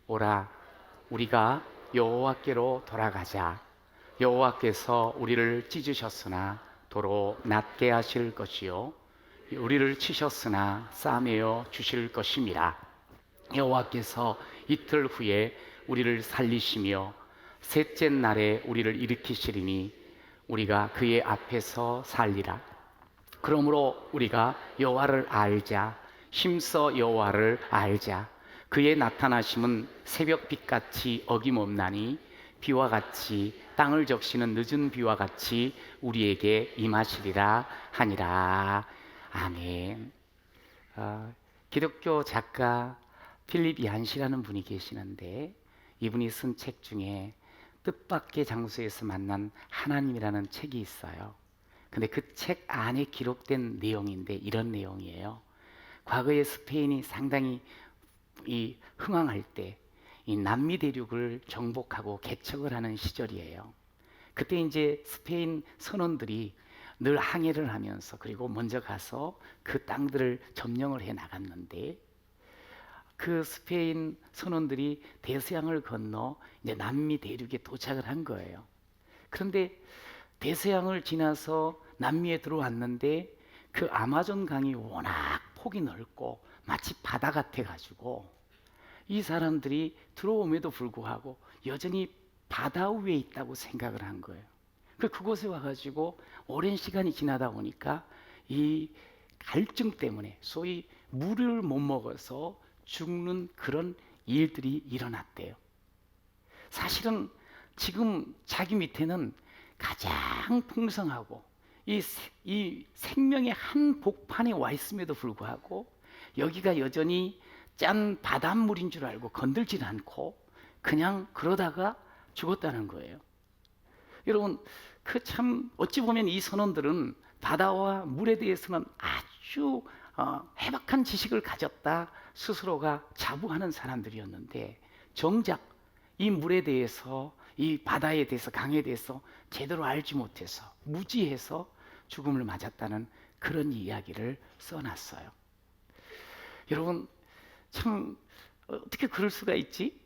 오라 우리가 여호와께로 돌아가자. 여호와께서 우리를 찢으셨으나 도로 낫게 하실 것이요 우리를 치셨으나 싸매어 주실 것임이라. 여호와께서 이틀 후에 우리를 살리시며 셋째 날에 우리를 일으키시리니 우리가 그의 앞에서 살리라. 그러므로 우리가 여호와를 알자. 힘써 여호와를 알자. 그의 나타나심은 새벽빛같이 어김없나니 비와 같이 땅을 적시는 늦은 비와 같이 우리에게 임하시리라 하니라. 아멘. 기독교 작가 필립 얀시라는 분이 계시는데, 이분이 쓴 책 중에 뜻밖의 장소에서 만난 하나님이라는 책이 있어요. 근데 그 책 안에 기록된 내용인데 이런 내용이에요. 과거에 스페인이 상당히 흥왕할 때 이 남미 대륙을 정복하고 개척을 하는 시절이에요. 그때 이제 스페인 선원들이 늘 항해를 하면서 그리고 먼저 가서 그 땅들을 점령을 해 나갔는데, 그 스페인 선원들이 대서양을 건너 이제 남미 대륙에 도착을 한 거예요. 그런데 대서양을 지나서 남미에 들어왔는데 그 아마존 강이 워낙 폭이 넓고 마치 바다 같아 가지고 이 사람들이 들어옴에도 불구하고 여전히 바다 위에 있다고 생각을 한 거예요. 그곳에 와가지고 오랜 시간이 지나다 보니까 이 갈증 때문에 소위 물을 못 먹어서 죽는 그런 일들이 일어났대요. 사실은 지금 자기 밑에는 가장 풍성하고 이 생명의 한 복판에 와 있음에도 불구하고 여기가 여전히 짠 바닷물인 줄 알고 건들지 않고 그냥 그러다가 죽었다는 거예요. 여러분, 그 참 어찌 보면 이 선원들은 바다와 물에 대해서는 아주 해박한 지식을 가졌다 스스로가 자부하는 사람들이었는데, 정작 이 물에 대해서, 이 바다에 대해서, 강에 대해서 제대로 알지 못해서 무지해서 죽음을 맞았다는 그런 이야기를 써놨어요. 여러분, 참 어떻게 그럴 수가 있지?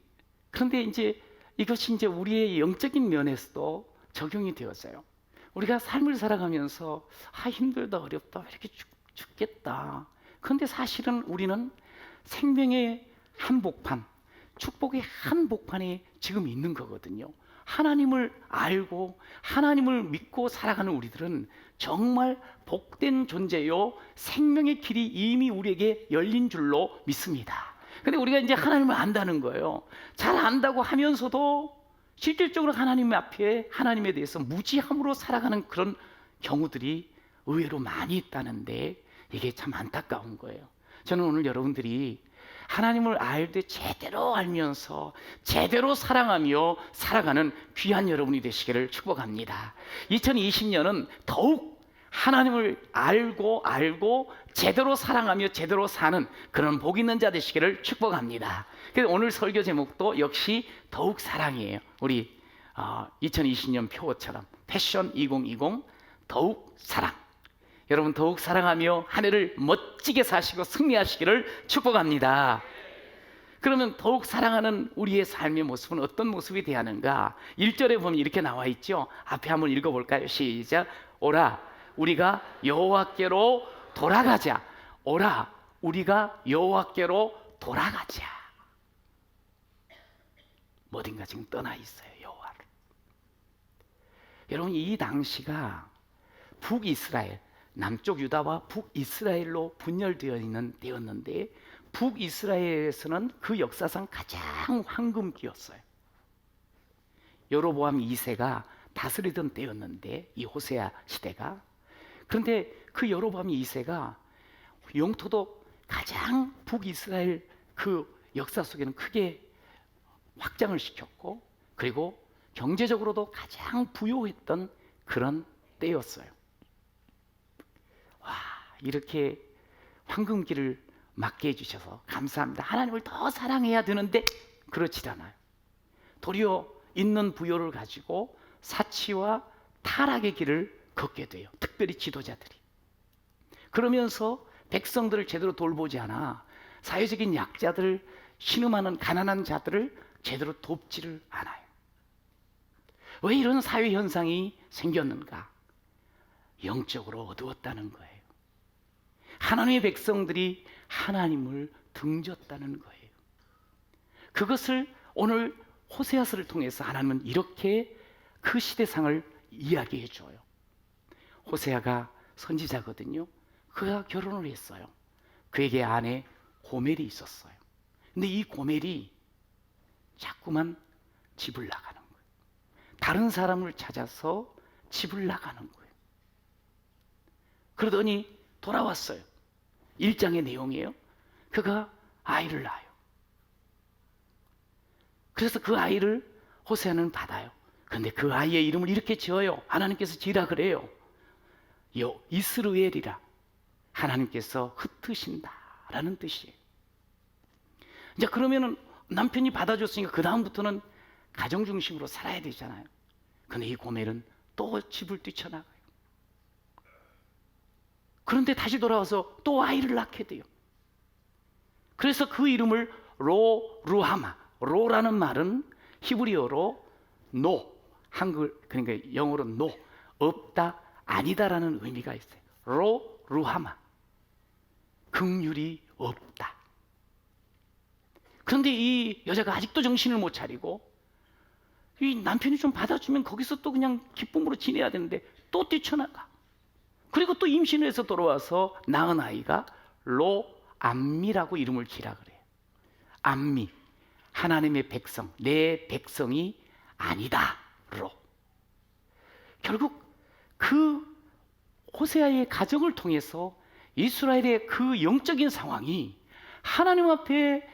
그런데 이제 이것이 이제 우리의 영적인 면에서도 적용이 되었어요. 우리가 삶을 살아가면서 힘들다, 어렵다, 이렇게 죽겠다. 그런데 사실은 우리는 생명의 한복판, 축복의 한복판에 지금 있는 거거든요. 하나님을 알고 하나님을 믿고 살아가는 우리들은 정말 복된 존재요, 생명의 길이 이미 우리에게 열린 줄로 믿습니다. 근데 우리가 이제 하나님을 안다는 거예요. 잘 안다고 하면서도 실질적으로 하나님 앞에 하나님에 대해서 무지함으로 살아가는 그런 경우들이 의외로 많이 있다는데, 이게 참 안타까운 거예요. 저는 오늘 여러분들이 하나님을 알 때 제대로 알면서 제대로 사랑하며 살아가는 귀한 여러분이 되시기를 축복합니다. 2020년은 더욱 하나님을 알고 제대로 사랑하며 제대로 사는 그런 복 있는 자 되시기를 축복합니다. 그래서 오늘 설교 제목도 역시 더욱 사랑이에요. 우리 2020년 표어처럼 패션 2020 더욱 사랑. 여러분, 더욱 사랑하며 한 해를 멋지게 사시고 승리하시기를 축복합니다. 그러면 더욱 사랑하는 우리의 삶의 모습은 어떤 모습이 되어야 하는가? 1절에 보면 이렇게 나와 있죠. 앞에 한번 읽어볼까요? 시작. 오라 우리가 여호와께로 돌아가자. 오라 우리가 여호와께로 돌아가자. 어딘가 지금 떠나 있어요, 여호와를. 여러분, 이 당시가 북이스라엘, 남쪽 유다와 북이스라엘로 분열되어 있는 때였는데, 북이스라엘에서는 그 역사상 가장 황금기였어요. 여로보암 2세가 다스리던 때였는데, 이 호세아 시대가. 그런데 그 여로보암 2세가 영토도 가장 북이스라엘 그 역사 속에는 크게 확장을 시켰고, 그리고 경제적으로도 가장 부유했던 그런 때였어요. 와, 이렇게 황금기를 맞게 해주셔서 감사합니다. 하나님을 더 사랑해야 되는데 그렇지 않아요. 도리어 있는 부요를 가지고 사치와 타락의 길을 걷게 돼요. 특별히 지도자들이. 그러면서 백성들을 제대로 돌보지 않아 사회적인 약자들 신음하는 가난한 자들을 제대로 돕지를 않아요. 왜 이런 사회 현상이 생겼는가? 영적으로 어두웠다는 거예요. 하나님의 백성들이 하나님을 등졌다는 거예요. 그것을 오늘 호세아서를 통해서 하나님은 이렇게 그 시대상을 이야기해 줘요. 호세아가 선지자거든요. 그가 결혼을 했어요. 그에게 아내 고멜이 있었어요. 근데 이 고멜이 자꾸만 집을 나가는 거예요. 다른 사람을 찾아서 집을 나가는 거예요. 그러더니 돌아왔어요. 1장의 내용이에요. 그가 아이를 낳아요. 그래서 그 아이를 호세아는 받아요. 그런데 그 아이의 이름을 이렇게 지어요. 하나님께서 지으라 그래요. 이스루엘이라. 하나님께서 흩으신다라는 뜻이에요. 이제 그러면은 남편이 받아줬으니까 그 다음부터는 가정 중심으로 살아야 되잖아요. 근데 이 고멜은 또 집을 뛰쳐나가요. 그런데 다시 돌아와서 또 아이를 낳게 돼요. 그래서 그 이름을 루하마. 로라는 말은 히브리어로 노, 한글 그러니까 영어로 노, 없다, 아니다라는 의미가 있어요. 루하마. 긍휼이 없다. 그런데 이 여자가 아직도 정신을 못 차리고 이 남편이 좀 받아주면 거기서 또 그냥 기쁨으로 지내야 되는데 또 뛰쳐나가. 그리고 또 임신을 해서 돌아와서 낳은 아이가 로암미라고 이름을 지라 그래요. 암미, 하나님의 백성, 내 백성이 아니다. 로. 결국 그 호세아의 가정을 통해서 이스라엘의 그 영적인 상황이 하나님 앞에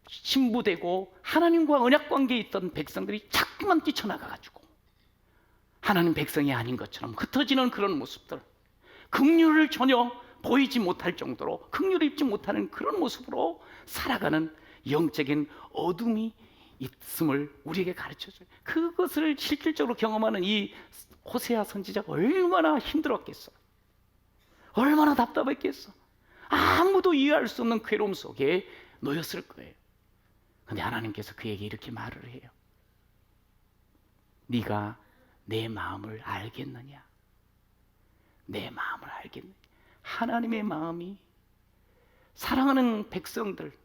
신부되고 하나님과 언약 관계에 있던 백성들이 자꾸만 뛰쳐나가가지고 하나님 백성이 아닌 것처럼 흩어지는 그런 모습들, 긍휼을 전혀 보이지 못할 정도로 긍휼을 입지 못하는 그런 모습으로 살아가는 영적인 어둠이 있음을 우리에게 가르쳐줘요. 그것을 실질적으로 경험하는 이 호세아 선지자가 얼마나 힘들었겠어, 얼마나 답답했겠어. 아무도 이해할 수 없는 괴로움 속에 놓였을 거예요. 근데 하나님께서 그에게 이렇게 말을 해요. 네가 내 마음을 알겠느냐? 내 마음을 알겠느냐? 하나님의 마음이 사랑하는 백성들,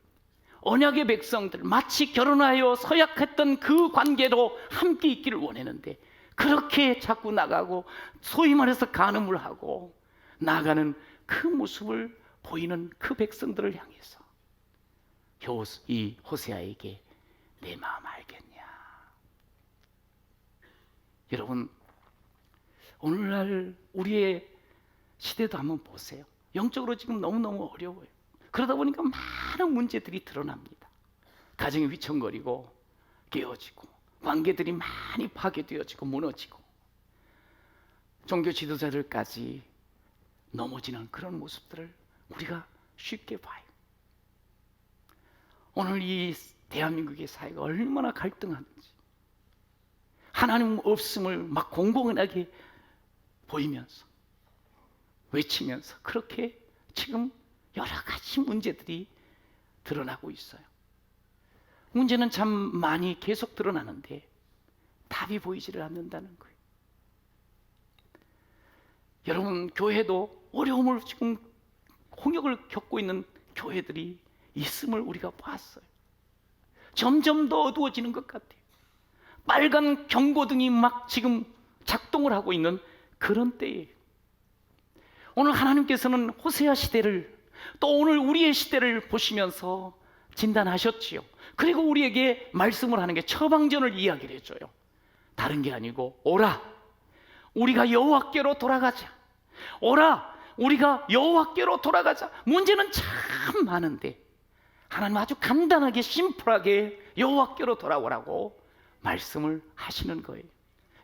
언약의 백성들, 마치 결혼하여 서약했던 그 관계로 함께 있기를 원했는데 그렇게 자꾸 나가고 소위 말해서 간음을 하고 나가는 그 모습을 보이는 그 백성들을 향해서 이 호세아에게 내 마음 알겠냐? 여러분, 오늘날 우리의 시대도 한번 보세요. 영적으로 지금 너무너무 어려워요. 그러다 보니까 많은 문제들이 드러납니다. 가정이 휘청거리고 깨어지고 관계들이 많이 파괴되어지고 무너지고 종교 지도자들까지 넘어지는 그런 모습들을 우리가 쉽게 봐요. 오늘 이 대한민국의 사회가 얼마나 갈등하는지, 하나님 없음을 막 공공연하게 보이면서 외치면서 그렇게 지금 여러 가지 문제들이 드러나고 있어요. 문제는 참 많이 계속 드러나는데 답이 보이지를 않는다는 거예요. 여러분, 교회도 어려움을 지금 홍역을 겪고 있는 교회들이 있음을 우리가 봤어요. 점점 더 어두워지는 것 같아요. 빨간 경고등이 막 지금 작동을 하고 있는 그런 때예요. 오늘 하나님께서는 호세아 시대를 또 오늘 우리의 시대를 보시면서 진단하셨지요. 그리고 우리에게 말씀을 하는 게 처방전을 이야기를 해줘요. 다른 게 아니고 오라, 우리가 여호와께로 돌아가자. 오라, 우리가 여호와께로 돌아가자. 문제는 참 많은데 하나님 아주 간단하게 심플하게 여호와께로 돌아오라고 말씀을 하시는 거예요.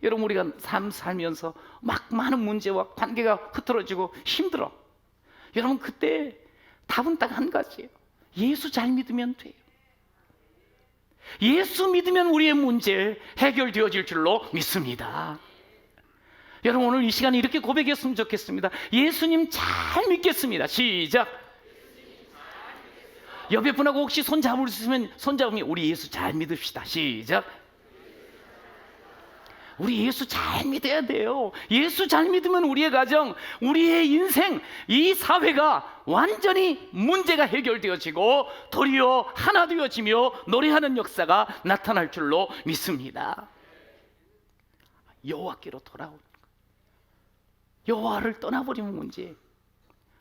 여러분, 우리가 삶 살면서 막 많은 문제와 관계가 흐트러지고 힘들어. 여러분, 그때 답은 딱 한 가지예요. 예수 잘 믿으면 돼요. 예수 믿으면 우리의 문제 해결되어질 줄로 믿습니다. 여러분, 오늘 이 시간에 이렇게 고백했으면 좋겠습니다. 예수님 잘 믿겠습니다. 시작. 옆에 분하고 혹시 손 잡을 수 있으면 손 잡으면 우리 예수 잘 믿읍시다. 시작. 우리 예수 잘 믿어야 돼요. 예수 잘 믿으면 우리의 가정, 우리의 인생, 이 사회가 완전히 문제가 해결되어지고 도리어 하나 되어지며 노래하는 역사가 나타날 줄로 믿습니다. 여호와께로 돌아오는 것. 여호와를 떠나버리면 문제.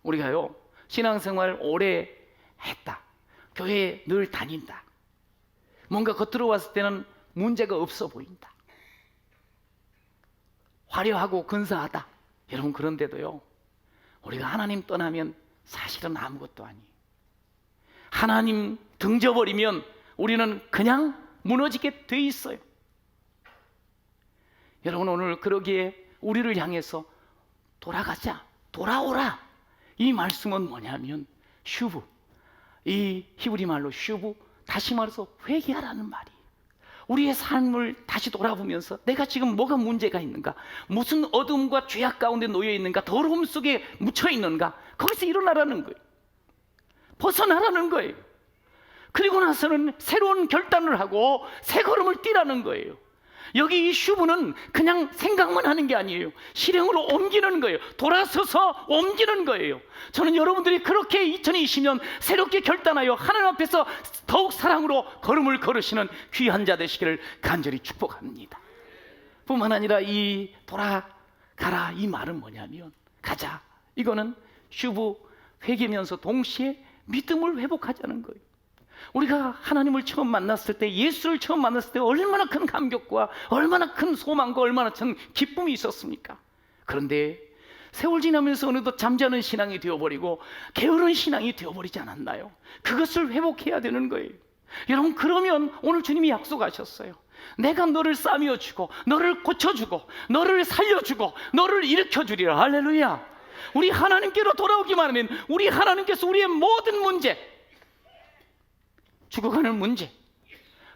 우리가요 신앙생활 오래 했다, 교회에 늘 다닌다, 뭔가 겉으로 봤을 때는 문제가 없어 보인다, 화려하고 근사하다. 여러분 그런데도요 우리가 하나님 떠나면 사실은 아무것도 아니에요. 하나님 등져버리면 우리는 그냥 무너지게 돼 있어요. 여러분 오늘 그러기에 우리를 향해서 돌아가자, 돌아오라, 이 말씀은 뭐냐면 슈브, 이 히브리 말로 슈브, 다시 말해서 회개하라는 말이에요. 우리의 삶을 다시 돌아보면서 내가 지금 뭐가 문제가 있는가, 무슨 어둠과 죄악 가운데 놓여 있는가, 더러움 속에 묻혀 있는가, 거기서 일어나라는 거예요. 벗어나라는 거예요. 그리고 나서는 새로운 결단을 하고 새 걸음을 뛰라는 거예요. 여기 이 슈브는 그냥 생각만 하는 게 아니에요. 실행으로 옮기는 거예요. 돌아서서 옮기는 거예요. 저는 여러분들이 그렇게 2020년 새롭게 결단하여 하나님 앞에서 더욱 사랑으로 걸음을 걸으시는 귀한 자 되시기를 간절히 축복합니다. 뿐만 아니라 이 돌아가라 이 말은 뭐냐면 가자, 이거는 슈브, 회개면서 동시에 믿음을 회복하자는 거예요. 우리가 하나님을 처음 만났을 때, 예수를 처음 만났을 때 얼마나 큰 감격과 얼마나 큰 소망과 얼마나 큰 기쁨이 있었습니까? 그런데 세월 지나면서 어느덧 잠자는 신앙이 되어버리고 게으른 신앙이 되어버리지 않았나요? 그것을 회복해야 되는 거예요. 여러분 그러면 오늘 주님이 약속하셨어요. 내가 너를 싸매어주고 너를 고쳐주고 너를 살려주고 너를 일으켜주리라. 할렐루야. 우리 하나님께로 돌아오기만 하면 우리 하나님께서 우리의 모든 문제, 죽어가는 문제,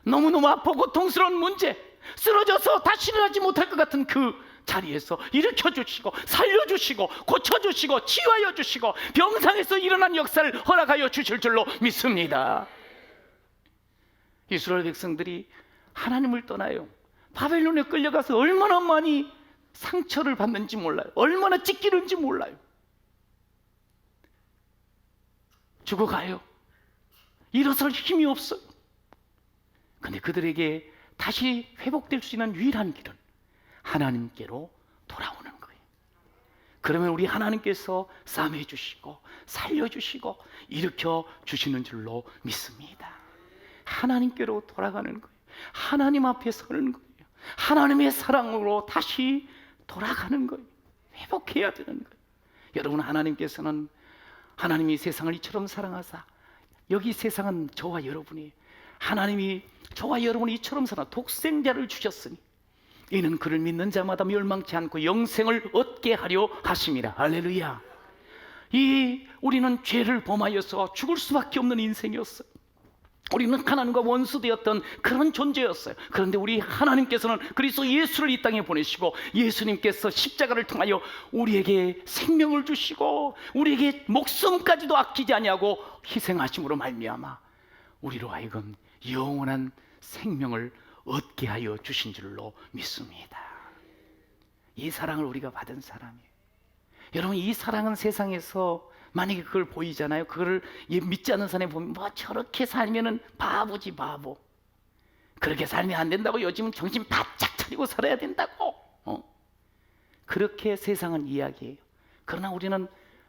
너무너무 아프고 고통스러운 문제, 쓰러져서 다시 일어나지 못할 것 같은 그 자리에서 일으켜주시고 살려주시고 고쳐주시고 치유하여 주시고 병상에서 일어난 역사를 허락하여 주실 줄로 믿습니다. 이스라엘 백성들이 하나님을 떠나요. 바벨론에 끌려가서 얼마나 많이 상처를 받는지 몰라요. 얼마나 찢기는지 몰라요. 죽어가요. 일어설 힘이 없어요. 근데 그들에게 다시 회복될 수 있는 유일한 길은 하나님께로 돌아오는 거예요. 그러면 우리 하나님께서 싸매 주시고 살려주시고 일으켜 주시는 줄로 믿습니다. 하나님께로 돌아가는 거예요. 하나님 앞에 서는 거예요. 하나님의 사랑으로 다시 돌아가는 거예요. 회복해야 되는 거예요. 여러분 하나님께서는 하나님이 세상을 이처럼 사랑하사, 여기 세상은 저와 여러분이, 하나님이 저와 여러분이 이처럼 사랑 독생자를 주셨으니 이는 그를 믿는 자마다 멸망치 않고 영생을 얻게 하려 하심이라. 할렐루야. 우리는 죄를 범하여서 죽을 수밖에 없는 인생이었어요. 우리는 하나님과 원수되었던 그런 존재였어요. 그런데 우리 하나님께서는 그리스도 예수를 이 땅에 보내시고 예수님께서 십자가를 통하여 우리에게 생명을 주시고 우리에게 목숨까지도 아끼지 아니하고 희생하심으로 말미암아 우리로 하여금 영원한 생명을 얻게 하여 주신 줄로 믿습니다. 이 사랑을 우리가 받은 사람이에요. 여러분 이 사랑은 세상에서 만약에 그걸 보이잖아요. 그걸 믿지 않는 사람이 보면 뭐 저렇게 살면은 바보지 바보, 그렇게 살면 안 된다고, 요즘은 정신 바짝 차리고 살아야 된다고, 그렇게 세상은 이야기해요. 그러나 우리는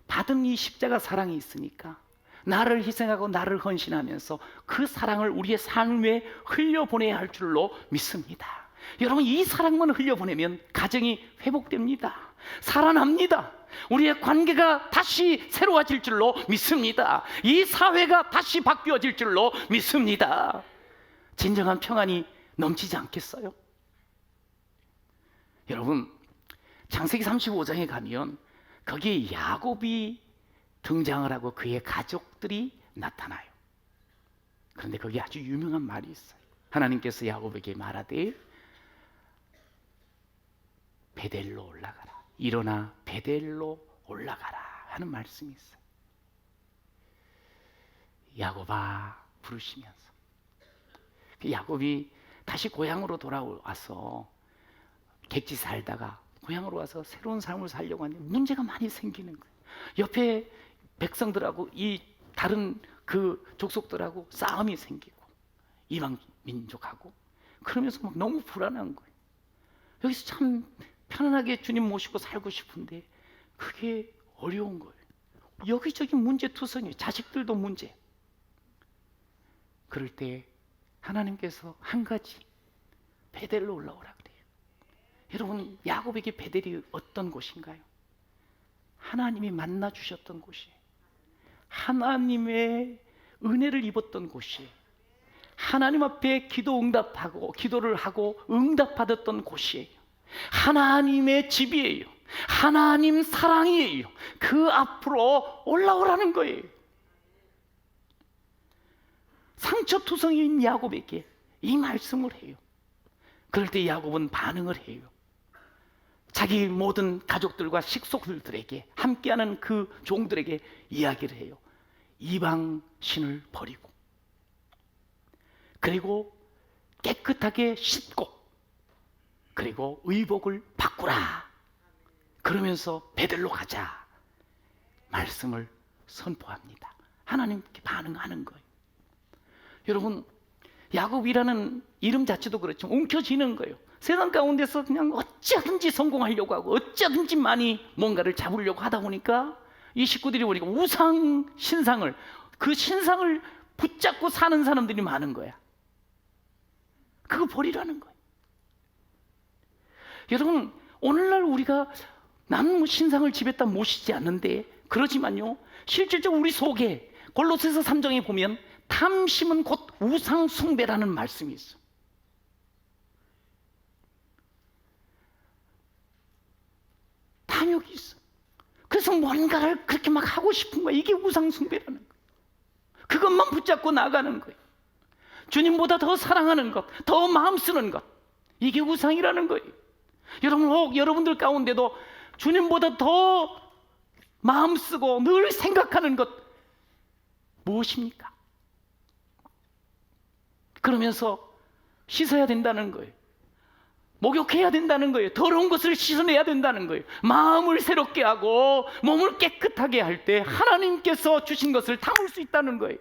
받은 이 십자가 사랑이 있으니까 나를 희생하고 나를 헌신하면서 그 사랑을 우리의 삶에 흘려보내야 할 줄로 믿습니다. 여러분 이 사랑만 흘려보내면 가정이 회복됩니다. 살아납니다. 우리의 관계가 다시 새로워질 줄로 믿습니다. 이 사회가 다시 바뀌어질 줄로 믿습니다. 진정한 평안이 넘치지 않겠어요? 여러분 창세기 35장에 가면 거기에 야곱이 등장을 하고 그의 가족들이 나타나요. 그런데 거기에 아주 유명한 말이 있어요. 하나님께서 야곱에게 말하되 베델로 올라가라, 일어나 베델로 올라가라 하는 말씀이 있어요. 야곱아 부르시면서 그 야곱이 다시 고향으로 돌아와서 객지 살다가 고향으로 와서 새로운 삶을 살려고 하는데 문제가 많이 생기는 거예요. 옆에 백성들하고 이 다른 그 족속들하고 싸움이 생기고 이방 민족하고 그러면서 막 너무 불안한 거예요. 여기서 참 편안하게 주님 모시고 살고 싶은데 그게 어려운 거예요. 여기저기 문제투성이에요. 자식들도 문제. 그럴 때 하나님께서 한 가지 베델로 올라오라 그래요. 여러분, 야곱에게 베델이 어떤 곳인가요? 하나님이 만나 주셨던 곳이에요. 하나님의 은혜를 입었던 곳이에요. 하나님 앞에 기도를 하고 응답받았던 곳이에요. 하나님의 집이에요. 하나님 사랑이에요. 그 앞으로 올라오라는 거예요. 상처투성이인 야곱에게 이 말씀을 해요. 그럴 때 야곱은 반응을 해요. 자기 모든 가족들과 식속들에게 함께하는 그 종들에게 이야기를 해요. 이방 신을 버리고 그리고 깨끗하게 씻고 그리고 의복을 바꾸라. 그러면서 베델로 가자. 말씀을 선포합니다. 하나님께 반응하는 거예요. 여러분, 야곱이라는 이름 자체도 그렇지만 움켜쥐는 거예요. 세상 가운데서 그냥 어찌하든지 성공하려고 하고 어찌하든지 많이 뭔가를 잡으려고 하다 보니까 이 식구들이 보니까 우상 신상을, 그 신상을 붙잡고 사는 사람들이 많은 거야. 그거 버리라는 거예요. 여러분, 오늘날 우리가 나는 신상을 집에다 모시지 않는데, 그러지만요 실질적으로 우리 속에 골로새서 3장에 보면 탐심은 곧 우상 숭배라는 말씀이 있어. 탐욕이 있어. 그래서 뭔가를 그렇게 막 하고 싶은 거야. 이게 우상 숭배라는 거야. 그것만 붙잡고 나가는 거예요. 주님보다 더 사랑하는 것, 더 마음 쓰는 것, 이게 우상이라는 거예요. 여러분, 혹 여러분들 가운데도 주님보다 더 마음 쓰고 늘 생각하는 것 무엇입니까? 그러면서 씻어야 된다는 거예요. 목욕해야 된다는 거예요. 더러운 것을 씻어내야 된다는 거예요. 마음을 새롭게 하고 몸을 깨끗하게 할 때 하나님께서 주신 것을 담을 수 있다는 거예요.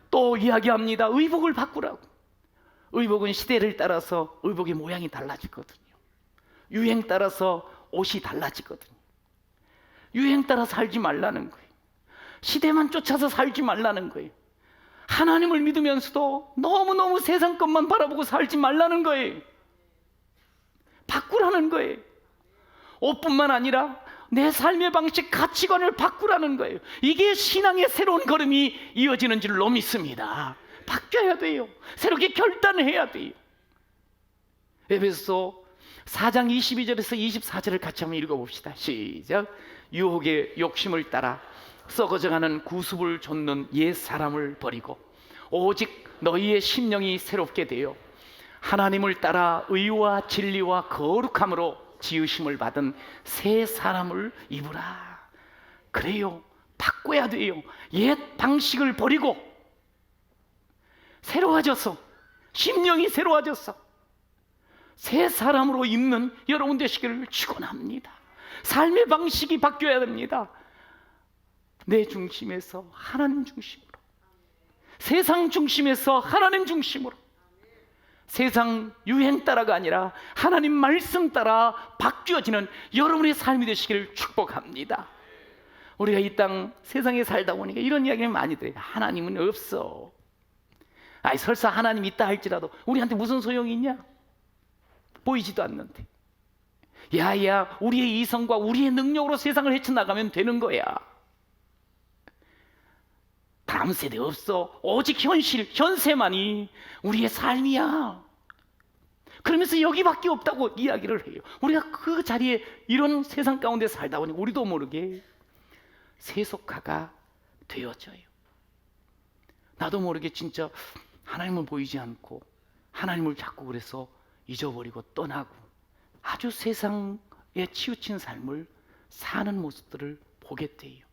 또 이야기합니다. 의복을 바꾸라고. 의복은 시대를 따라서 의복의 모양이 달라지거든요. 유행 따라서 옷이 달라지거든요. 유행 따라 살지 말라는 거예요. 시대만 쫓아서 살지 말라는 거예요. 하나님을 믿으면서도 너무너무 세상 것만 바라보고 살지 말라는 거예요. 바꾸라는 거예요. 옷뿐만 아니라 내 삶의 방식, 가치관을 바꾸라는 거예요. 이게 신앙의 새로운 걸음이 이어지는 줄로 믿습니다. 바뀌어야 돼요. 새롭게 결단해야 돼요. 에베소서 4장 22절에서 24절을 같이 한번 읽어봅시다. 시작. 유혹의 욕심을 따라 썩어져가는 구습을 좇는 옛 사람을 버리고 오직 너희의 심령이 새롭게 되어 하나님을 따라 의와 진리와 거룩함으로 지으심을 받은 새 사람을 입으라. 그래요. 바꿔야 돼요. 옛 방식을 버리고 새로워져서, 심령이 새로워져서 새 사람으로 입는 여러분 되시기를 축원합니다. 삶의 방식이 바뀌어야 됩니다. 내 중심에서 하나님 중심으로, 세상 중심에서 하나님 중심으로, 세상 유행 따라가 아니라 하나님 말씀 따라 바뀌어지는 여러분의 삶이 되시기를 축복합니다. 우리가 이 땅 세상에 살다 보니까 이런 이야기를 많이 들어요. 하나님은 없어. 아니, 설사 하나님 있다 할지라도 우리한테 무슨 소용이 있냐? 보이지도 않는데. 야야, 우리의 이성과 우리의 능력으로 세상을 헤쳐나가면 되는 거야. 다음 세대 없어. 오직 현실, 현세만이 우리의 삶이야. 그러면서 여기밖에 없다고 이야기를 해요. 우리가 그 자리에 이런 세상 가운데 살다 보니 우리도 모르게 세속화가 되어져요. 나도 모르게 진짜 하나님을 보이지 않고 하나님을 자꾸 그래서 잊어버리고 떠나고 아주 세상에 치우친 삶을 사는 모습들을 보게 돼요.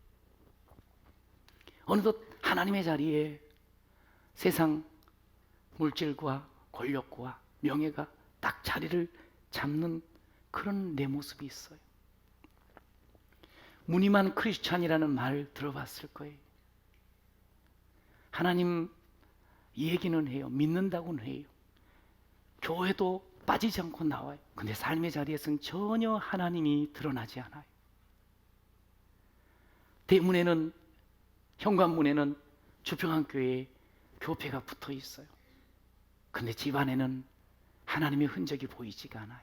어느덧 하나님의 자리에 세상 물질과 권력과 명예가 딱 자리를 잡는 그런 내 모습이 있어요. 무늬만 크리스찬이라는 말 들어봤을 거예요. 하나님 얘기는 해요. 믿는다고는 해요. 교회도 빠지지 않고 나와요. 근데 삶의 자리에서는 전혀 하나님이 드러나지 않아요. 대문에는, 현관문에는 주평안교회 교패가 붙어 있어요. 근데 집안에는 하나님의 흔적이 보이지가 않아요.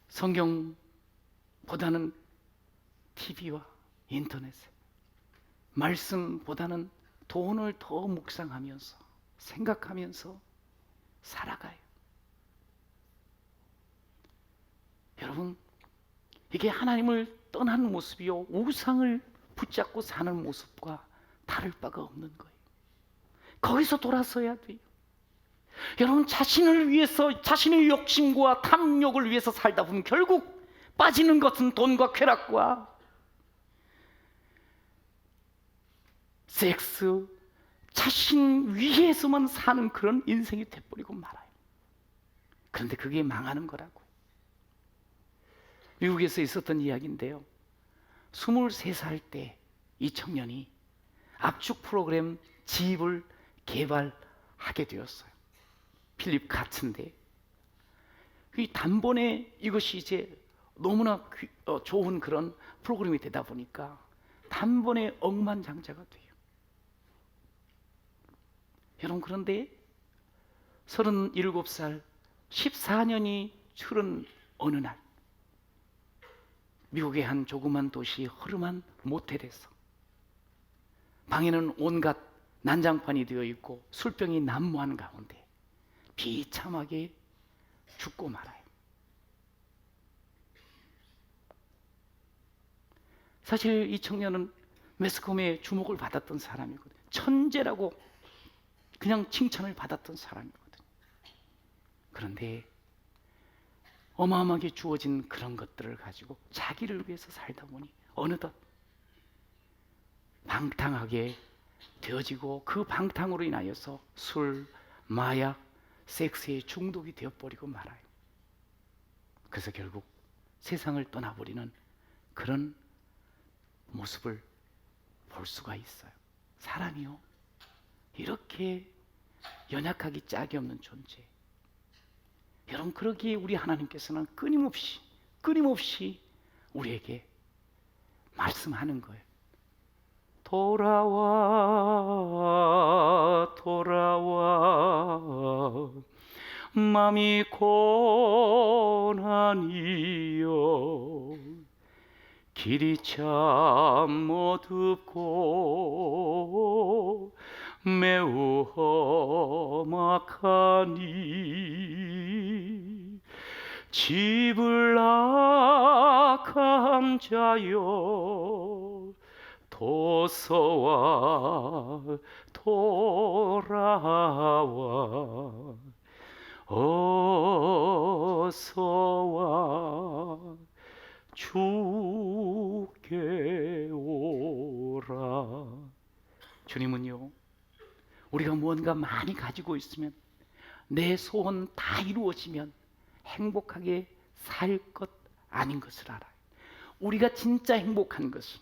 성경보다는 TV와 인터넷에, 말씀보다는 돈을 더 묵상하면서 생각하면서 살아가요. 여러분, 이게 하나님을 떠난 모습이요, 우상을 붙잡고 사는 모습과 다를 바가 없는 거예요. 거기서 돌아서야 돼요. 여러분, 자신을 위해서, 자신의 욕심과 탐욕을 위해서 살다 보면 결국 빠지는 것은 돈과 쾌락과 섹스, 자신 위해서만 사는 그런 인생이 돼버리고 말아요. 그런데 그게 망하는 거라고요. 미국에서 있었던 이야기인데요, 23살 때 이 청년이 압축 프로그램 집을 개발하게 되었어요. 필립 카츠인데, 이 단번에 이것이 이제 너무나 좋은 그런 프로그램이 되다 보니까 단번에 억만장자가 돼요. 여러분, 그런데 37살, 14년이 흐른 어느 날, 미국의 한 조그만 도시 허름한 모텔에서 방에는 온갖 난장판이 되어 있고 술병이 난무한 가운데 비참하게 죽고 말아요. 사실 이 청년은 매스컴의 주목을 받았던 사람이거든요. 천재라고 그냥 칭찬을 받았던 사람이거든요. 그런데 어마어마하게 주어진 그런 것들을 가지고 자기를 위해서 살다 보니 어느덧 방탕하게 되어지고, 그 방탕으로 인하여서 술, 마약, 섹스에 중독이 되어버리고 말아요. 그래서 결국 세상을 떠나버리는 그런 모습을 볼 수가 있어요. 사람이요, 이렇게 연약하기 짝이 없는 존재. 여러분, 그러기에 우리 하나님께서는 끊임없이 우리에게 말씀하는 거예요. 돌아와, 돌아와, 맘이 고난이여, 길이 참 어둡고 매우 험악하니, 집을 악한 자여, 도서와 돌아와, 어서와 주께 오라. 주님은요, 우리가 무언가 많이 가지고 있으면, 내 소원 다 이루어지면 행복하게 살 것 아닌 것을 알아요. 우리가 진짜 행복한 것은,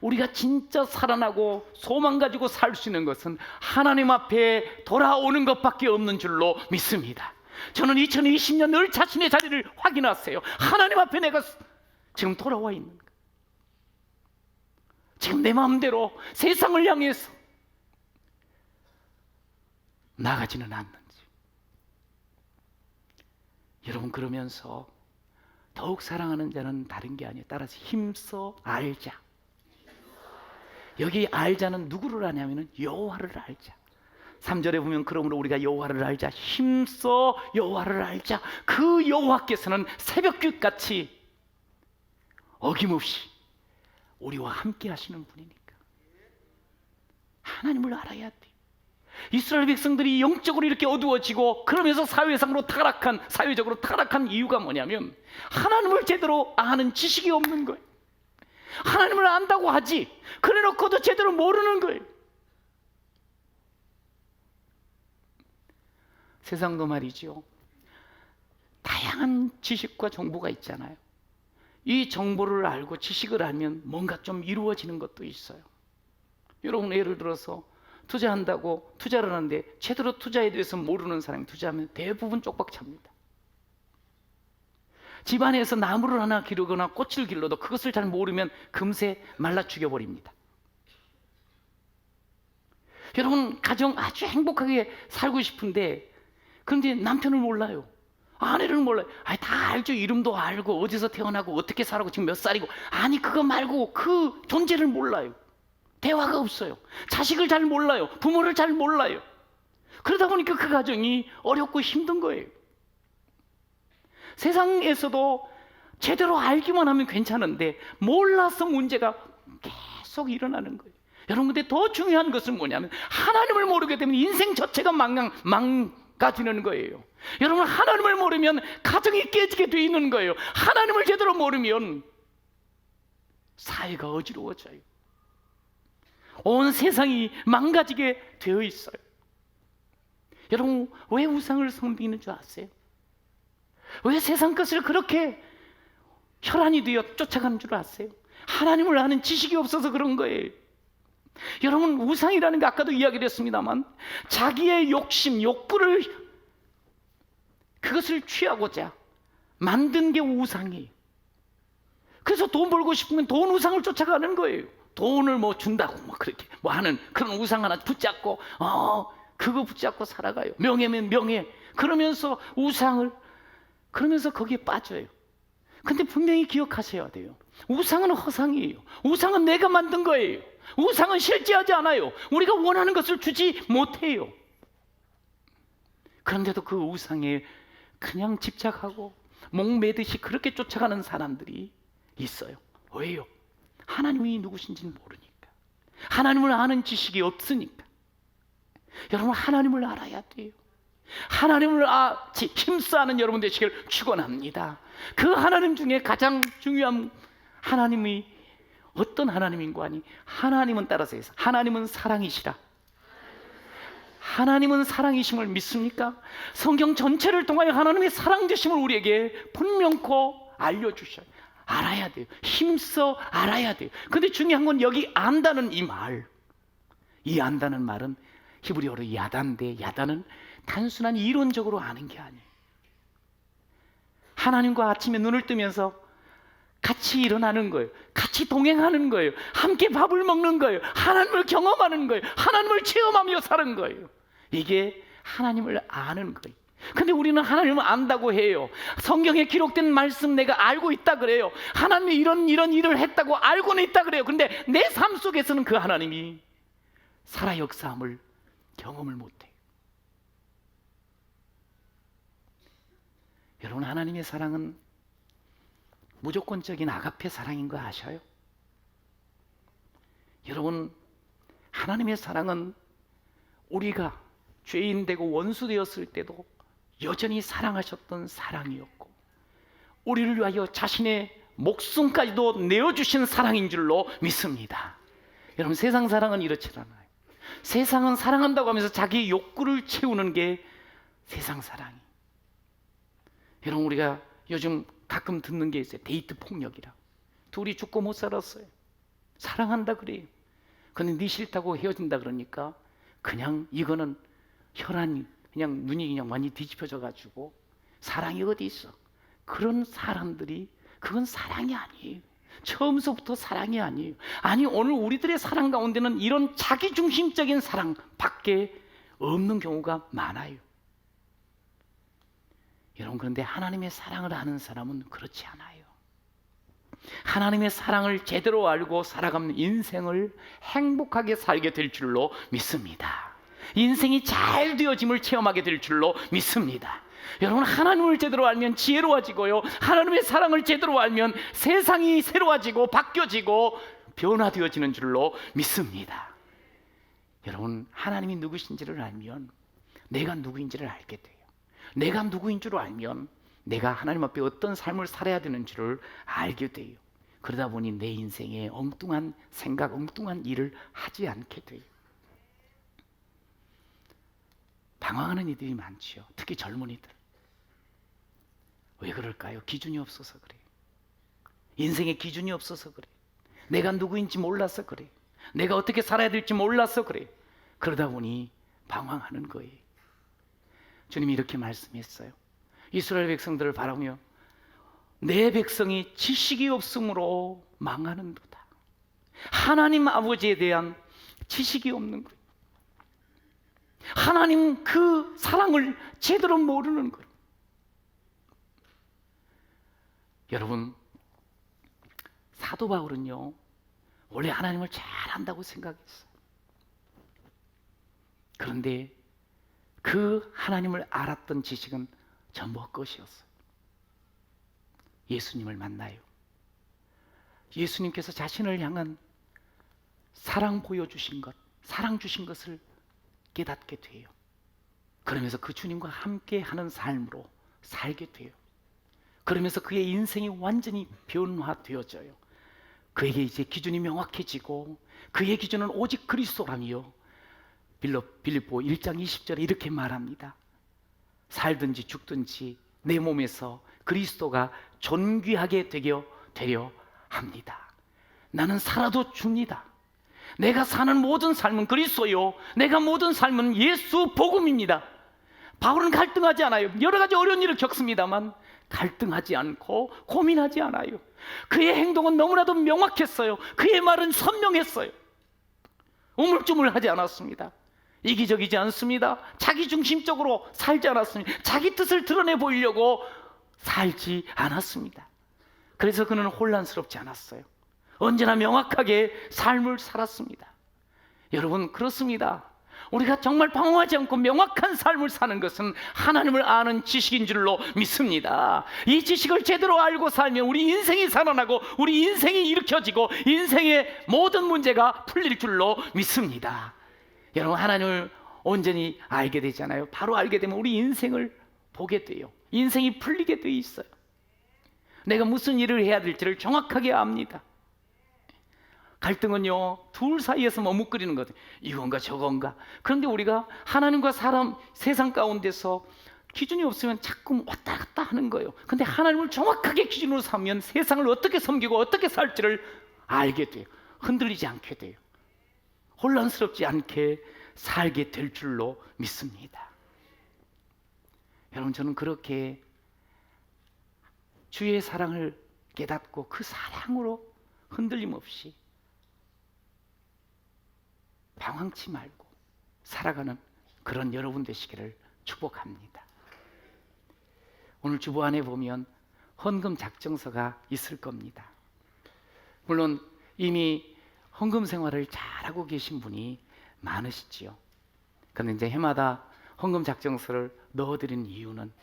우리가 진짜 살아나고 소망 가지고 살 수 있는 것은 하나님 앞에 돌아오는 것밖에 없는 줄로 믿습니다. 저는 2020년 늘 자신의 자리를 확인하세요. 하나님 앞에 내가 지금 돌아와 있는가? 지금 내 마음대로 세상을 향해서 나가지는 않는지. 여러분, 그러면서 더욱 사랑하는 자는 다른 게 아니에요. 따라서 힘써 알자. 여기 알자는 누구를 아냐면은 여호와를 알자. 3절에 보면, 그러므로 우리가 여호와를 알자, 힘써 여호와를 알자. 그 여호와께서는 새벽빛같이 어김없이 우리와 함께 하시는 분이니까 하나님을 알아야 돼. 이스라엘 백성들이 영적으로 이렇게 어두워지고 그러면서 사회적으로 타락한 이유가 뭐냐면 하나님을 제대로 아는 지식이 없는 거예요. 하나님을 안다고 하지 그래놓고도 제대로 모르는 거예요. 세상도 말이죠, 다양한 지식과 정보가 있잖아요. 이 정보를 알고 지식을 알면 뭔가 좀 이루어지는 것도 있어요. 여러분, 예를 들어서 투자한다고 투자를 하는데 제대로 투자에 대해서 모르는 사람이 투자하면 대부분 쪽박찹니다. 집안에서 나무를 하나 기르거나 꽃을 길러도 그것을 잘 모르면 금세 말라 죽여버립니다. 여러분, 가정 아주 행복하게 살고 싶은데 그런데 남편을 몰라요, 아내를 몰라요. 다 알죠. 이름도 알고 어디서 태어나고 어떻게 살고 지금 몇 살이고. 아니, 그거 말고 그 존재를 몰라요. 대화가 없어요. 자식을 잘 몰라요. 부모를 잘 몰라요. 그러다 보니까 그 가정이 어렵고 힘든 거예요. 세상에서도 제대로 알기만 하면 괜찮은데 몰라서 문제가 계속 일어나는 거예요. 여러분, 근데 더 중요한 것은 뭐냐면 하나님을 모르게 되면 인생 자체가 망가지는 거예요. 여러분, 하나님을 모르면 가정이 깨지게 돼 있는 거예요. 하나님을 제대로 모르면 사회가 어지러워져요. 온 세상이 망가지게 되어 있어요. 여러분, 왜 우상을 섬기는 줄 아세요? 왜 세상 것을 그렇게 혈안이 되어 쫓아가는 줄 아세요? 하나님을 아는 지식이 없어서 그런 거예요. 여러분, 우상이라는 게 아까도 이야기했습니다만 자기의 욕심, 욕구를 그것을 취하고자 만든 게 우상이에요. 그래서 돈 벌고 싶으면 돈 우상을 쫓아가는 거예요. 돈을 뭐 준다고 뭐 그렇게 뭐 하는 그런 우상 하나 붙잡고 그거 붙잡고 살아가요. 명예면 명예 그러면서 우상을 그러면서 거기에 빠져요. 근데 분명히 기억하셔야 돼요. 우상은 허상이에요. 우상은 내가 만든 거예요. 우상은 실제하지 않아요. 우리가 원하는 것을 주지 못해요. 그런데도 그 우상에 그냥 집착하고 목매듯이 그렇게 쫓아가는 사람들이 있어요. 왜요? 하나님이 누구신지는 모르니까. 하나님을 아는 지식이 없으니까. 여러분, 하나님을 알아야 돼요. 하나님을 힘써 아는 여러분 되시길 축원합니다. 그 하나님 중에 가장 중요한 하나님이 어떤 하나님인고 하니 하나님은 따라서 해서 하나님은 사랑이시라. 하나님은 사랑이심을 믿습니까? 성경 전체를 통하여 하나님의 사랑되심을 우리에게 분명코 알려주셔요. 알아야 돼요. 힘써 알아야 돼요. 근데 중요한 건 여기 안다는 이 말, 이 안다는 말은 히브리어로 야단데, 야단은 단순한 이론적으로 아는 게 아니에요. 하나님과 아침에 눈을 뜨면서 같이 일어나는 거예요. 같이 동행하는 거예요. 함께 밥을 먹는 거예요. 하나님을 경험하는 거예요. 하나님을 체험하며 사는 거예요. 이게 하나님을 아는 거예요. 근데 우리는 하나님을 안다고 해요. 성경에 기록된 말씀 내가 알고 있다 그래요. 하나님이 이런 일을 했다고 알고는 있다 그래요. 근데 내 삶 속에서는 그 하나님이 살아 역사함을 경험을 못해요. 여러분, 하나님의 사랑은 무조건적인 아가페 사랑인 거 아셔요? 여러분, 하나님의 사랑은 우리가 죄인 되고 원수 되었을 때도 여전히 사랑하셨던 사랑이었고 우리를 위하여 자신의 목숨까지도 내어주신 사랑인 줄로 믿습니다. 여러분, 세상 사랑은 이렇지 않아요. 세상은 사랑한다고 하면서 자기 욕구를 채우는 게 세상 사랑이. 여러분, 우리가 요즘 가끔 듣는 게 있어요. 데이트 폭력이라. 둘이 죽고 못 살았어요. 사랑한다 그래요. 근데 네 싫다고 헤어진다 그러니까 그냥 이거는 혈안이 그냥 눈이 그냥 완전히 뒤집혀져 가지고 사랑이 어디 있어. 그런 사람들이 그건 사랑이 아니에요. 처음서부터 사랑이 아니에요. 아니, 오늘 우리들의 사랑 가운데는 이런 자기중심적인 사랑밖에 없는 경우가 많아요. 여러분, 그런데 하나님의 사랑을 아는 사람은 그렇지 않아요. 하나님의 사랑을 제대로 알고 살아가는 인생을 행복하게 살게 될 줄로 믿습니다. 인생이 잘 되어짐을 체험하게 될 줄로 믿습니다. 여러분, 하나님을 제대로 알면 지혜로워지고요, 하나님의 사랑을 제대로 알면 세상이 새로워지고 바뀌어지고 변화되어지는 줄로 믿습니다. 여러분, 하나님이 누구신지를 알면 내가 누구인지를 알게 돼요. 내가 누구인 줄 알면 내가 하나님 앞에 어떤 삶을 살아야 되는지를 알게 돼요. 그러다 보니 내 인생에 엉뚱한 생각, 엉뚱한 일을 하지 않게 돼요. 방황하는 이들이 많지요. 특히 젊은이들. 왜 그럴까요? 기준이 없어서 그래요. 인생에 기준이 없어서 그래요. 내가 누구인지 몰라서 그래요. 내가 어떻게 살아야 될지 몰라서 그래요. 그러다 보니 방황하는 거예요. 주님이 이렇게 말씀했어요. 이스라엘 백성들을 바라보며 내 백성이 지식이 없으므로 망하는도다. 하나님 아버지에 대한 지식이 없는 거예요. 하나님 그 사랑을 제대로 모르는 거예요. 여러분, 사도 바울은요, 원래 하나님을 잘 안다고 생각했어요. 그런데 그 하나님을 알았던 지식은 전부 헛것이었어요. 예수님을 만나요. 예수님께서 자신을 향한 사랑 보여주신 것, 사랑 주신 것을 깨닫게 돼요. 그러면서 그 주님과 함께 하는 삶으로 살게 돼요. 그러면서 그의 인생이 완전히 변화되어져요. 그에게 이제 기준이 명확해지고 그의 기준은 오직 그리스도라며 빌립보 1장 20절에 이렇게 말합니다. 살든지 죽든지 내 몸에서 그리스도가 존귀하게 되려 합니다. 나는 살아도 줍니다. 내가 사는 모든 삶은 그리스도요, 내가 모든 삶은 예수 복음입니다. 바울은 갈등하지 않아요. 여러 가지 어려운 일을 겪습니다만 갈등하지 않고 고민하지 않아요. 그의 행동은 너무나도 명확했어요. 그의 말은 선명했어요. 우물쭈물하지 않았습니다. 이기적이지 않습니다. 자기중심적으로 살지 않았습니다. 자기 뜻을 드러내 보이려고 살지 않았습니다. 그래서 그는 혼란스럽지 않았어요. 언제나 명확하게 삶을 살았습니다. 여러분, 그렇습니다. 우리가 정말 방황하지 않고 명확한 삶을 사는 것은 하나님을 아는 지식인 줄로 믿습니다. 이 지식을 제대로 알고 살면 우리 인생이 살아나고 우리 인생이 일으켜지고 인생의 모든 문제가 풀릴 줄로 믿습니다. 여러분, 하나님을 온전히 알게 되잖아요. 바로 알게 되면 우리 인생을 보게 돼요. 인생이 풀리게 돼 있어요. 내가 무슨 일을 해야 될지를 정확하게 압니다. 갈등은요, 둘 사이에서 머뭇거리는 거예요. 이건가 저건가. 그런데 우리가 하나님과 사람, 세상 가운데서 기준이 없으면 자꾸 왔다 갔다 하는 거예요. 근데 하나님을 정확하게 기준으로 삼으면 세상을 어떻게 섬기고 어떻게 살지를 알게 돼요. 흔들리지 않게 돼요. 혼란스럽지 않게 살게 될 줄로 믿습니다. 여러분, 저는 그렇게 주의 사랑을 깨닫고 그 사랑으로 흔들림 없이 방황치 말고 살아가는 그런 여러분 되시기를 축복합니다. 오늘 주보 안에 보면 헌금 작정서가 있을 겁니다. 물론 이미 헌금 생활을 잘하고 계신 분이 많으시지요. 그런데 이제 해마다 헌금 작정서를 넣어드리는 이유는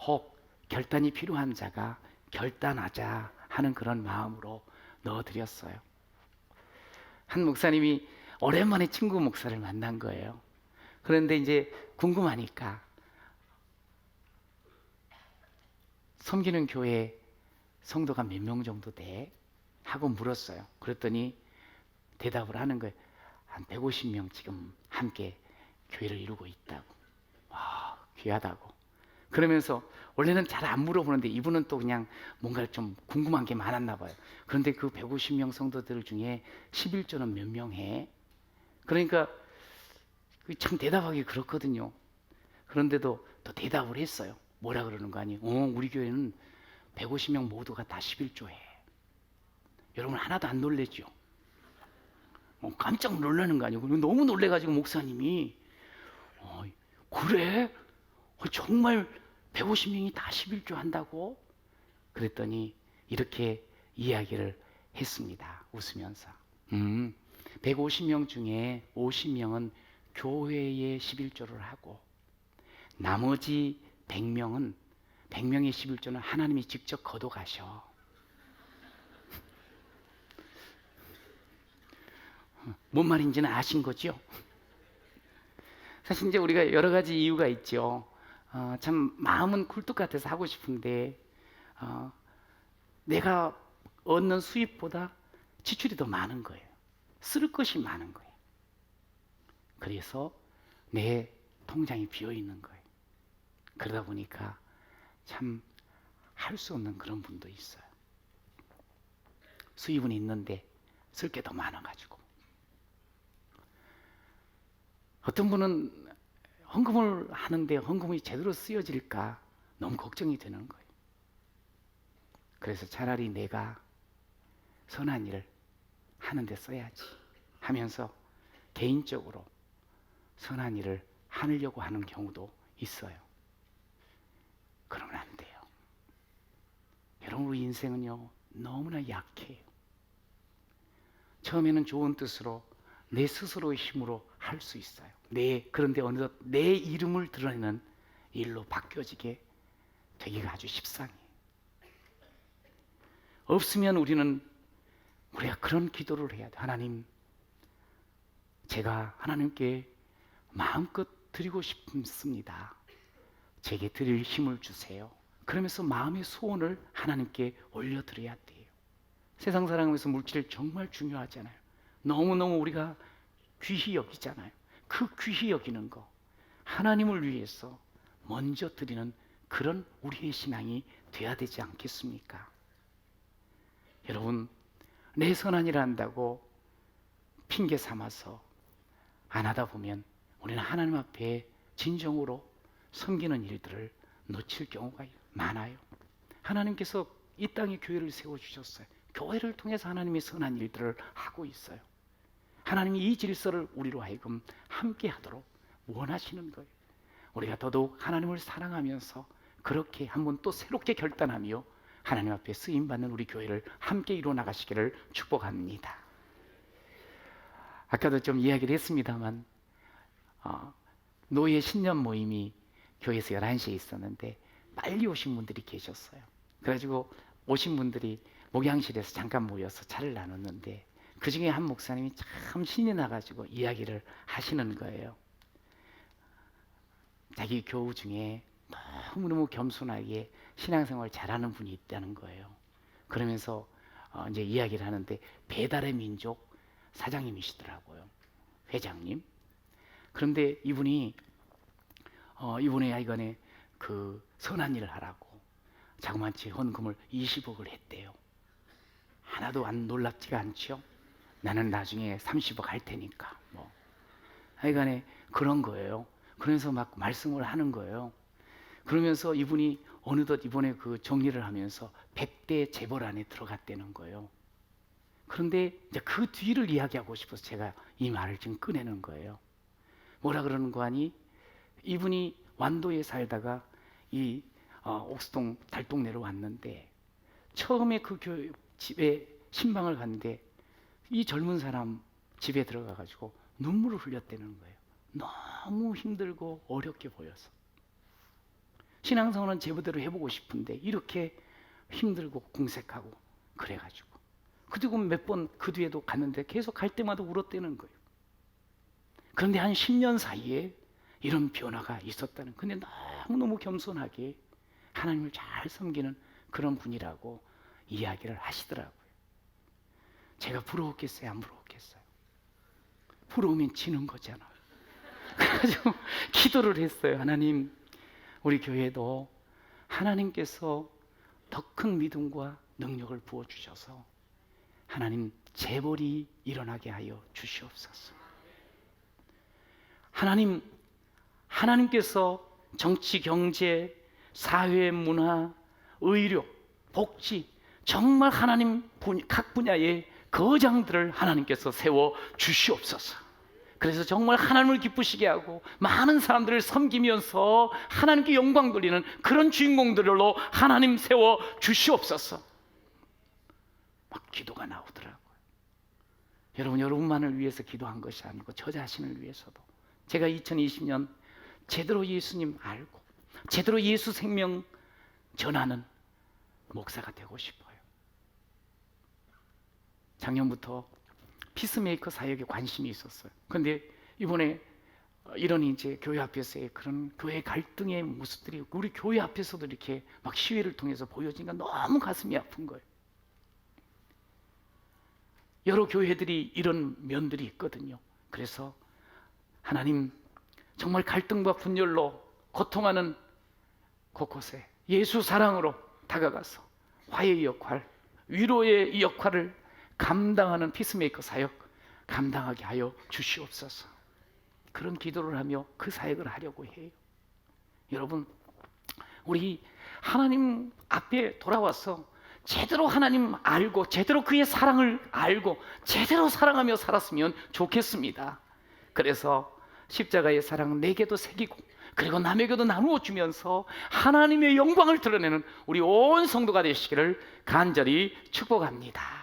혹 결단이 필요한 자가 결단하자 하는 그런 마음으로 넣어드렸어요. 한 목사님이 오랜만에 친구 목사를 만난 거예요. 그런데 이제 궁금하니까 섬기는 교회 성도가 몇 명 정도 돼? 하고 물었어요. 그랬더니 대답을 하는 거예요. 한 150명 지금 함께 교회를 이루고 있다고. 와, 귀하다고. 그러면서 원래는 잘 안 물어보는데 이분은 또 그냥 뭔가 좀 궁금한 게 많았나 봐요. 그런데 그 150명 성도들 중에 11조는 몇 명 해? 그러니까 참 대답하기 그렇거든요. 그런데도 또 대답을 했어요. 뭐라 그러는 거 아니에요? 우리 교회는 150명 모두가 다 11조 해. 여러분, 하나도 안 놀래죠? 깜짝 놀라는 거 아니고 너무 놀래가지고 목사님이 그래? 정말 150명이 다 11조 한다고? 그랬더니 이렇게 이야기를 했습니다. 웃으면서 150명 중에 50명은 교회에 11조를 하고 나머지 100명의 11조는 하나님이 직접 걷어가셔. 뭔 말인지는 아신 거죠? 사실 이제 우리가 여러 가지 이유가 있죠. 참 마음은 굴뚝 같아서 하고 싶은데 어, 내가 얻는 수입보다 지출이 더 많은 거예요. 쓸 것이 많은 거예요. 그래서 내 통장이 비어 있는 거예요. 그러다 보니까 참 할 수 없는 그런 분도 있어요. 수입은 있는데 쓸 게 더 많아가지고. 어떤 분은 헌금을 하는데 헌금이 제대로 쓰여질까 너무 걱정이 되는 거예요. 그래서 차라리 내가 선한 일을 하는데 써야지 하면서 개인적으로 선한 일을 하려고 하는 경우도 있어요. 그러면 안 돼요. 여러분, 우리 인생은요 너무나 약해요. 처음에는 좋은 뜻으로 내 스스로의 힘으로 할 수 있어요. 그런데 어느덧 내 이름을 드러내는 일로 바뀌어지게 되기가 아주 십상해요. 없으면 우리가 그런 기도를 해야 돼. 하나님, 제가 하나님께 마음껏 드리고 싶습니다. 제게 드릴 힘을 주세요. 그러면서 마음의 소원을 하나님께 올려드려야 돼요. 세상 살아가면서 물질 정말 중요하잖아요. 너무너무 우리가 귀히 여기잖아요. 그 귀히 여기는 거 하나님을 위해서 먼저 드리는 그런 우리의 신앙이 돼야 되지 않겠습니까? 여러분, 내 선한 일을 한다고 핑계 삼아서 안 하다 보면 우리는 하나님 앞에 진정으로 섬기는 일들을 놓칠 경우가 많아요. 하나님께서 이 땅에 교회를 세워주셨어요. 교회를 통해서 하나님의 선한 일들을 하고 있어요. 하나님이 이 질서를 우리로 하여금 함께 하도록 원하시는 거예요. 우리가 더더욱 하나님을 사랑하면서 그렇게 한번 또 새롭게 결단하며 하나님 앞에 쓰임받는 우리 교회를 함께 이루어 나가시기를 축복합니다. 아까도 좀 이야기를 했습니다만 노예 신년 모임이 교회에서 11시에 있었는데 빨리 오신 분들이 계셨어요. 그래가지고 오신 분들이 목양실에서 잠깐 모여서 차를 나눴는데 그 중에 한 목사님이 참 신이 나가지고 이야기를 하시는 거예요. 자기 교우 중에 너무너무 겸손하게 신앙생활 잘하는 분이 있다는 거예요. 그러면서 이제 이야기를 하는데 배달의 민족 사장님이시더라고요. 회장님. 그런데 이분이 이번에 하여간에 그 선한 일을 하라고 자그마치 헌금을 20억을 했대요. 하나도 안 놀랍지가 않죠? 나는 나중에 30억 할 테니까 뭐 하여간에 그런 거예요. 그러면서 막 말씀을 하는 거예요. 그러면서 이분이 어느덧 이번에 그 정리를 하면서 100대 재벌 안에 들어갔다는 거예요. 그런데 이제 그 뒤를 이야기하고 싶어서 제가 이 말을 지금 꺼내는 거예요. 뭐라 그러는 거 아니? 이분이 완도에 살다가 이 옥수동 달동네로 왔는데 처음에 그 집에 신방을 갔는데 이 젊은 사람 집에 들어가 가지고 눈물을 흘렸다는 거예요. 너무 힘들고 어렵게 보여서. 신앙생활은 제보대로 해보고 싶은데 이렇게 힘들고 공색하고 그래가지고 그리고 몇 번 그 뒤에도 갔는데 계속 갈 때마다 울었다는 거예요. 그런데 한 10년 사이에 이런 변화가 있었다는. 근데 너무너무 겸손하게 하나님을 잘 섬기는 그런 분이라고 이야기를 하시더라고요. 제가 부러웠겠어요? 안 부러웠겠어요? 부러우면 지는 거잖아. 그래가지고 기도를 했어요. 하나님, 우리 교회도 하나님께서 더 큰 믿음과 능력을 부어주셔서 하나님 재벌이 일어나게 하여 주시옵소서. 하나님께서 정치, 경제, 사회, 문화, 의료, 복지 정말 하나님 각 분야의 거장들을 하나님께서 세워 주시옵소서. 그래서 정말 하나님을 기쁘시게 하고 많은 사람들을 섬기면서 하나님께 영광 돌리는 그런 주인공들로 하나님 세워 주시옵소서. 막 기도가 나오더라고요. 여러분만을 위해서 기도한 것이 아니고 저 자신을 위해서도. 제가 2020년 제대로 예수님 알고 제대로 예수 생명 전하는 목사가 되고 싶어요. 작년부터 피스메이커 사역에 관심이 있었어요. 그런데 이번에 이런 이제 교회 앞에서의 그런 교회 갈등의 모습들이 우리 교회 앞에서도 이렇게 막 시위를 통해서 보여지니까 너무 가슴이 아픈 거예요. 여러 교회들이 이런 면들이 있거든요. 그래서 하나님, 정말 갈등과 분열로 고통하는 곳곳에 예수 사랑으로 다가가서 화해의 역할, 위로의 이 역할을 감당하는 피스메이커 사역 감당하게 하여 주시옵소서. 그런 기도를 하며 그 사역을 하려고 해요. 여러분, 우리 하나님 앞에 돌아와서 제대로 하나님 알고 제대로 그의 사랑을 알고 제대로 사랑하며 살았으면 좋겠습니다. 그래서 십자가의 사랑 내게도 새기고 그리고 남에게도 나누어 주면서 하나님의 영광을 드러내는 우리 온 성도가 되시기를 간절히 축복합니다.